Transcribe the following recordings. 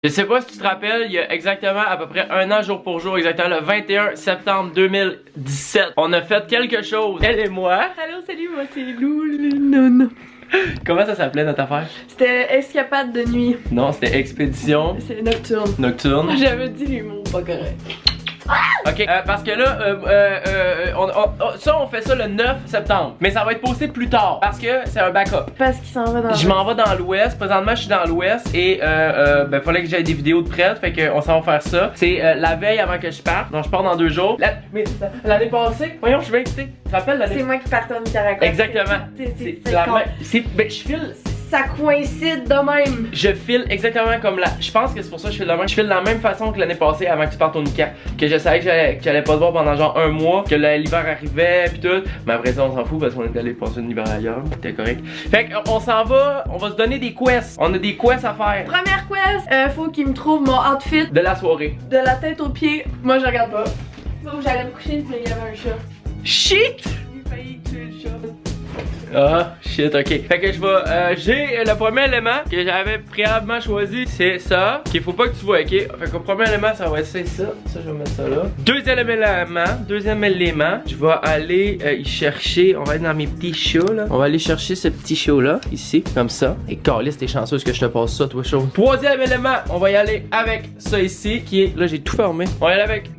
Je sais pas si tu te rappelles, il y a exactement à peu près un an jour pour jour, exactement le 21 septembre 2017, on a fait quelque chose, elle et moi. Allô, salut, moi c'est Lou. Comment ça s'appelait notre affaire? C'était escapade de nuit. Non, c'était expédition C'est nocturne. nocturne. J'avais dit les mots pas corrects. Ok, parce que là, ça on fait ça le 9 septembre. Mais ça va être posté plus tard parce que c'est un backup. Parce qu'il s'en va dans Je m'en vais dans l'ouest, présentement je suis dans l'ouest et ben fallait que j'aille des vidéos de prête, fait qu'on s'en va faire ça. C'est la veille avant que je parte, donc je pars dans 2 jours. Mais l'année passée, voyons, je suis bien excité. Tu te rappelles l'année? C'est moi qui partais au Nicaragua. Exactement. C'est la même. Ben je file. Ça coïncide de même. Je file exactement comme la. Je pense que c'est pour ça que je file de même. Je file de la même façon que l'année passée avant que tu partes au Nika. Que je savais que j'allais pas te voir pendant genre un mois. Que l'hiver arrivait pis tout. Mais après ça on s'en fout parce qu'on est allé passer un hiver ailleurs. C'était correct. Fait qu'on s'en va. On va se donner des quests. On a des quests à faire. Première quest, faut qu'il me trouve mon outfit. De la soirée. De la tête aux pieds. Moi je regarde pas. Donc j'allais me coucher mais il y avait un chat. Shit! J'ai failli tuer le chat. Ah, shit, ok. Fait que je vais. J'ai le premier élément que j'avais préalablement choisi, c'est ça. Qu'il faut pas que tu vois, ok? Fait que le premier élément, ça va être ça. Ça, je vais mettre ça là. Deuxième élément, je vais aller y chercher. On va aller dans mes petits chats là. On va aller chercher ce petit chat là, ici, comme ça. Et Carlis, t'es chanceuse que je te passe ça, toi, chaud. Troisième élément, on va y aller avec ça ici, qui est. Là, j'ai tout fermé. On va y aller avec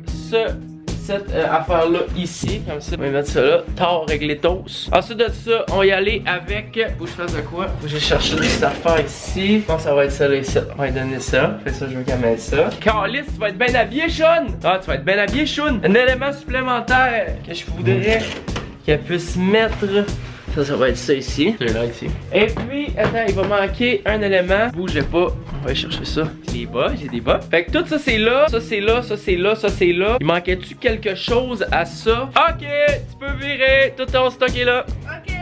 cette affaire là ici, comme ça, on va mettre ça là, tard réglé tous. Ensuite de ça, on va y aller avec, faut que je fasse de quoi? Faut que je cherche cette affaire ici. Je pense que ça va être ça là ici, on va lui donner ça. Fait ça, je veux qu'elle mette ça. Carlis, tu vas être bien habillé, Sean! Ah, tu vas être bien habillé, Sean! Un élément supplémentaire que je voudrais qu'elle puisse mettre. Ça va être ça ici. C'est là ici. Et puis, attends, il va manquer un élément. Bougez pas. On va aller chercher ça. Les bas, j'ai des bas. Fait que tout ça c'est là, ça c'est là, ça c'est là, ça c'est là. Il manquait-tu quelque chose à ça? Ok, tu peux virer. Tout ton stock est là. Ok.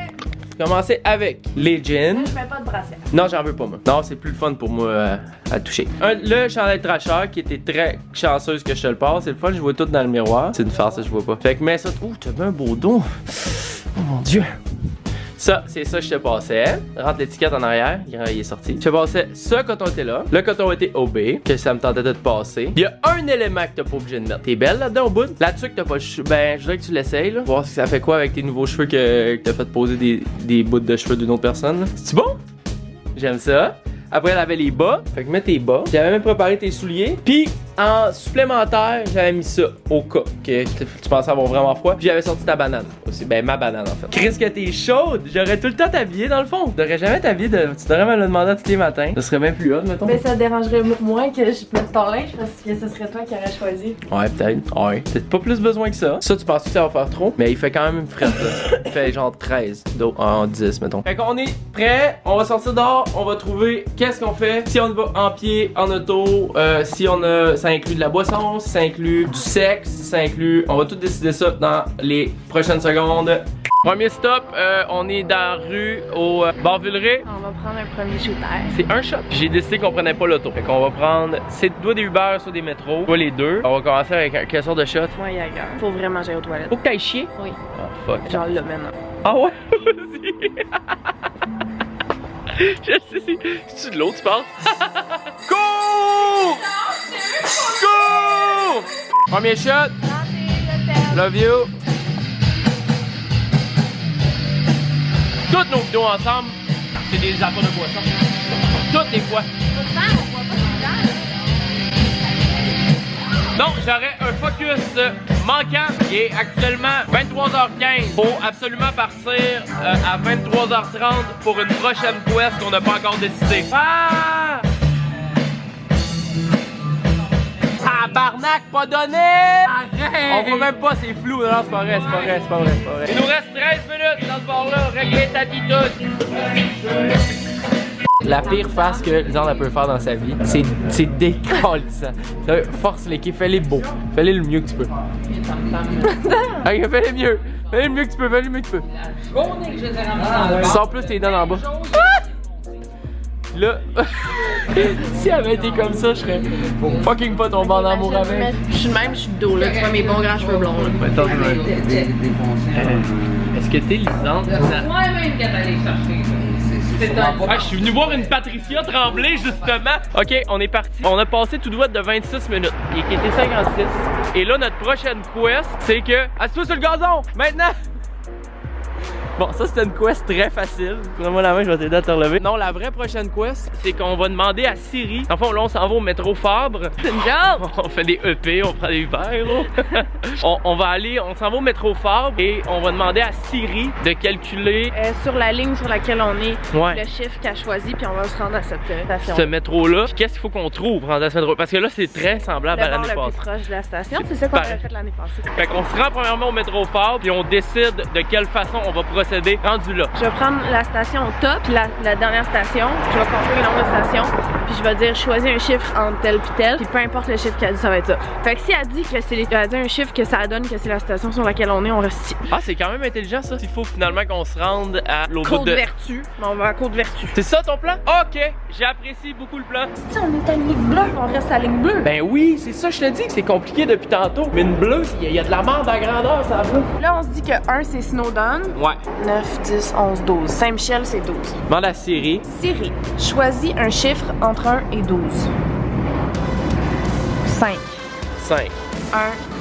Commencer avec les jeans. Je mets pas de bracelet. Non, j'en veux pas moi. Non, c'est plus le fun pour moi à toucher. Le chandail Trasher qui était très chanceuse que je te le passe. C'est le fun, je vois tout dans le miroir. C'est une farce, ça je vois pas. Fait que mets ça. Ouh, t'as bien un beau dos. Oh mon dieu. Ça, c'est ça que je te passais. Rentre l'étiquette en arrière, il est sorti. Je te passais ce coton était là. Le coton était OB, que ça me tentait de te passer. Il y a un élément que t'as pas obligé de mettre. T'es belle là-dedans au bout. Là-dessus que t'as pas ben, je voudrais que tu l'essayes là. Voir si ça fait quoi avec tes nouveaux cheveux que t'as fait poser des bouts de cheveux d'une autre personne. C'est bon? J'aime ça. Après, elle avait les bas. Fait que mets tes bas. J'avais même préparé tes souliers. Puis, en supplémentaire, j'avais mis ça au cas que tu pensais avoir vraiment froid. Puis, j'avais sorti ta banane aussi. Ben, ma banane en fait. Chris, que t'es chaude. J'aurais tout le temps t'habiller dans le fond. Tu devrais jamais t'habiller de. Tu devrais me le demander tous les matins. Ça serait bien plus hot, mettons. Mais ça dérangerait moins que je mette ton linge parce que ce serait toi qui aurais choisi. Ouais, peut-être. Ouais. Peut-être pas plus besoin que ça. Ça, tu penses que ça va faire trop? Mais il fait quand même une frette là. Il fait genre 13 d'eau en 10, mettons. Fait qu'on est prêt. On va sortir dehors. On va trouver qu'est-ce qu'on fait. Si on va en pied, en auto, si on a. Ça inclut de la boisson, si ça inclut du sexe, si ça inclut. On va tout décider ça dans les prochaines secondes. Premier stop, on est dans la rue au bar Villeray. On va prendre un premier shooter. C'est un shot. J'ai décidé qu'on prenait pas l'auto. Fait qu'on va prendre. C'est soit des Uber, soit des métros. Soit les deux. On va commencer avec quelle sorte de shot? Moi, ailleurs. Faut vraiment j'aille aux toilettes. Faut que t'ailles chier? Oui. Oh fuck. Genre là maintenant. Ah ouais? Vas-y. Je sais. C'est-tu de l'eau, tu penses? Go! Go! Premier shot. Love you. Toutes nos vidéos ensemble, c'est des affaires de boisson. Toutes les fois. Donc, j'aurais un focus manquant qui est actuellement 23h15. Faut absolument partir à 23h30 pour une prochaine quest qu'on n'a pas encore décidé. Ah! Tabarnak, pas donné! Arrête! On voit même pas, c'est flou. Non, c'est pas vrai, c'est pas vrai, c'est pas vrai, c'est pas vrai. Il nous reste 13 minutes dans ce bar-là. Réglez ta titoune. La pire face que Lisandre peut faire dans sa vie, c'est décalissant. Force l'équipe, fais-les beaux. Fais-les le mieux que tu peux. Ok, fais-les mieux. Fais-les le mieux que tu peux, fais-les le mieux que tu peux. Sors plus tes dents en bas. Là, si elle avait été comme ça, je serais fucking pas tombé en amour avec. Je suis même, je suis dos là. Tu vois mes bons grands cheveux blonds là. Attends, est-ce que t'es Lisandre? Moi-même qu'elle allait chercher. Ah, je suis venu voir une Patricia Tremblay justement. Ok, on est parti. On a passé tout droit de 26 minutes. Il était 56. Et là, notre prochaine quest, c'est que... Assieds-toi sur le gazon, maintenant! Bon, ça c'était une quest très facile. Prends-moi la main, je vais t'aider à te relever. Non, la vraie prochaine quest, c'est qu'on va demander à Siri. En fond, là, on s'en va au métro Fabre. C'est une job! On fait des EP, on prend des Uber. on s'en va au métro Fabre et on va demander à Siri de calculer Sur la ligne sur laquelle on est, Ouais. le chiffre qu'elle choisit, puis on va se rendre à cette station. ce métro-là. Puis qu'est-ce qu'il faut qu'on trouve dans ce métro? Parce que là, c'est très semblable à Le bar l'année le plus passée. proche de la station, c'est ça qu'on pareil. avait fait l'année passée. Fait qu'on se rend premièrement au métro Fabre, puis on décide de quelle façon on va procéder rendu là. Je vais prendre la station au top, puis la dernière station, je vais compter le nombre de stations, puis je vais dire choisis un chiffre entre tel puis tel, puis peu importe le chiffre qu'elle dit, ça va être ça. Fait que si elle dit que elle a dit un chiffre que ça donne que c'est la station sur laquelle on est, on reste ici. Ah, c'est quand même intelligent ça. Il faut finalement qu'on se rende à l'autre bout Côte de... Vertu. On va à Côte Vertu. C'est ça ton plan? Ok, j'apprécie beaucoup le plan. Si on est à ligne bleue, on reste à ligne bleue. Ben oui, c'est ça, je te dis que c'est compliqué depuis tantôt. Mais une bleue, il y a de la merde à grandeur, ça bleue. Là, on se dit que 1 c'est Snowdon. Ouais. 9, 10, 11, 12. Saint-Michel, c'est 12. Demande à Siri. Siri, choisis un chiffre entre 1 et 12. 5. 5. 1,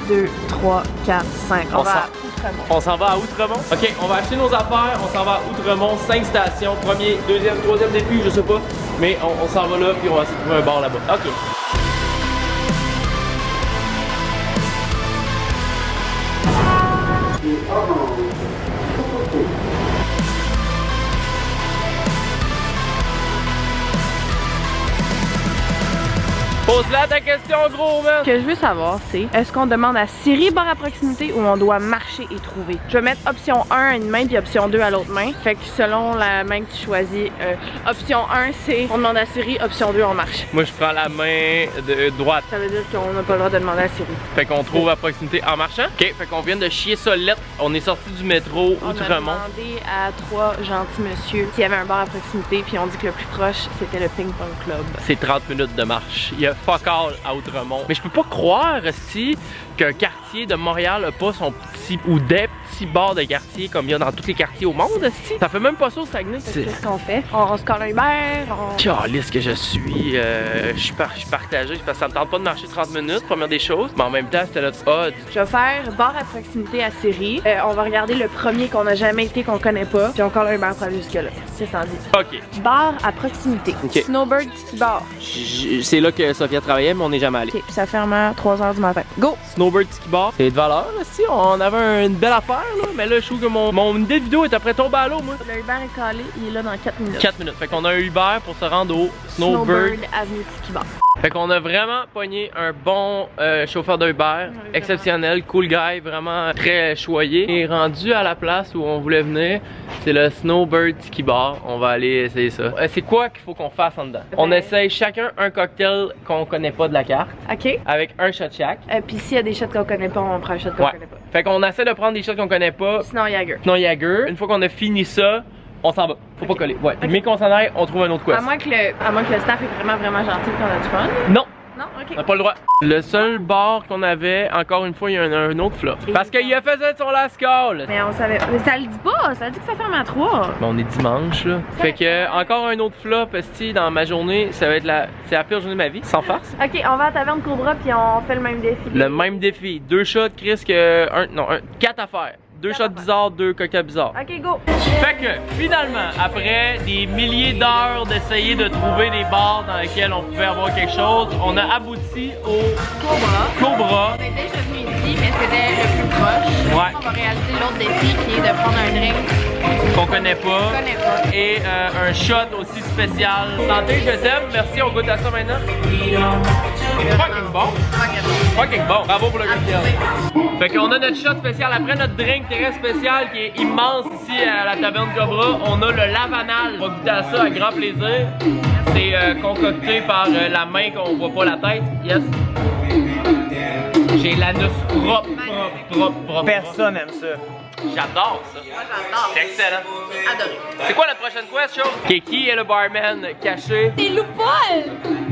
2, 3, 4, 5. On va à Outremont. On s'en va à Outremont. Ok, on va acheter nos affaires, on s'en va à Outremont, 5 stations, premier, deuxième, troisième défi, je sais pas. Mais on s'en va là, puis on va essayer de trouver un bar là-bas. Ok. Pose-la ta question, gros, man! Ce que je veux savoir, c'est est-ce qu'on demande à Siri bar à proximité ou on doit marcher et trouver? Je vais mettre option 1 à une main puis option 2 à l'autre main. Fait que selon la main que tu choisis, option 1 c'est on demande à Siri, option 2 on marche. Moi, je prends la main de droite. Ça veut dire qu'on n'a pas le droit de demander à Siri. Fait qu'on trouve à proximité en marchant. Ok, fait qu'on vient de chier ça lettre. On est sorti du métro On a Outremont. demandé à 3 gentils monsieur s'il y avait un bar à proximité puis on dit que le plus proche c'était le Ping Pong Club. C'est 30 minutes de marche. Il y a fuck all à Outremont. Mais je peux pas croire, si qu'un quartier de Montréal a pas son petit ou des petits bars de quartier comme il y a dans tous les quartiers au monde, si. Ça fait même pas ça au Saguenay. Qu'est-ce qu'on fait? On se colle un Uber, Calisse que je suis. Je suis partagé parce que ça me tente pas de marcher 30 minutes, première des choses. Mais en même temps, c'était notre odd. Je vais faire bar à proximité à Siri. On va regarder le premier qu'on a jamais été, qu'on connaît pas. Puis on colle un bar pour aller jusque-là. C'est sans dire. Ok. Bar à proximité. Ok. Snowbird Tiki Bar. C'est là que Sophia travaillait, mais on n'est jamais allé. Ok, ça ferme à 3h du matin. Go! Snowbird Tiki Bar. C'est de valeur, là, si. On avait une belle affaire, là. Mais là, je trouve que mon idée de vidéo est après tomber à l'eau, moi. Le Uber est calé, il est là dans 4 minutes. 4 minutes. Fait qu'on a un Uber pour se rendre au Snowbird. Avenue Tiki Bar. Fait qu'on a vraiment pogné un bon chauffeur d'Uber, exceptionnel, cool guy, vraiment très choyé. Et rendu à la place où on voulait venir, c'est le Snowbird Tiki Bar. On va aller essayer ça. C'est quoi qu'il faut qu'on fasse en dedans? On essaye chacun un cocktail qu'on connaît pas de la carte, Ok. avec un shot chaque. Puis s'il y a des shots qu'on connaît pas, on prend un shot qu'on Ouais. connaît pas. Fait qu'on essaie de prendre des shots qu'on connaît pas, Sinon, Jagger. sinon Jagger. Une fois qu'on a fini ça, on s'en va. Faut pas coller. Ouais. Mais qu'on s'en aille, on trouve un autre quest. À moins que le staff est vraiment gentil et qu'on a du fun. Non! Non? Ok. On n'a pas le droit. Le seul bar qu'on avait, encore une fois, il y a un autre flop. Parce qu'il a fait ça de son last call. Mais on savait. Mais ça le dit pas, ça dit que ça ferme à 3. Mais on est dimanche là. Fait que encore un autre flop, esti, dans ma journée, ça va être c'est la pire journée de ma vie, sans farce. Ok, on va à Taverne Cobra puis on fait le même défi. Le même défi, 2 shots, Chris, 4 affaires. 2 shots bizarres, 2 cocktails bizarres. Ok, go! Fait que finalement, après des milliers d'heures d'essayer de trouver des bars dans lesquels on pouvait avoir quelque chose, on a abouti au Cobra. On est déjà venu ici, mais c'était le plus proche. Ouais. On va réaliser l'autre défi qui est de prendre un drink Qu'on connaît pas. qu'on connaît pas. Et un shot aussi spécial. Santé, je t'aime. Merci, on goûte à ça maintenant. Fucking bon. Fucking bon. Bravo pour le cocktail. Fait qu'on a notre shot spécial après notre drink très spécial qui est immense ici à la Taverne Cobra. On a le Lavanal. On va goûter à ça avec grand plaisir. C'est concocté par la main qu'on voit pas la tête. Yes. J'ai l'anus propre. Personne aime ça. J'adore ça. Moi, j'adore. C'est excellent. Adoré. C'est quoi la prochaine quest, chose? Qui est le barman caché? C'est Loupol!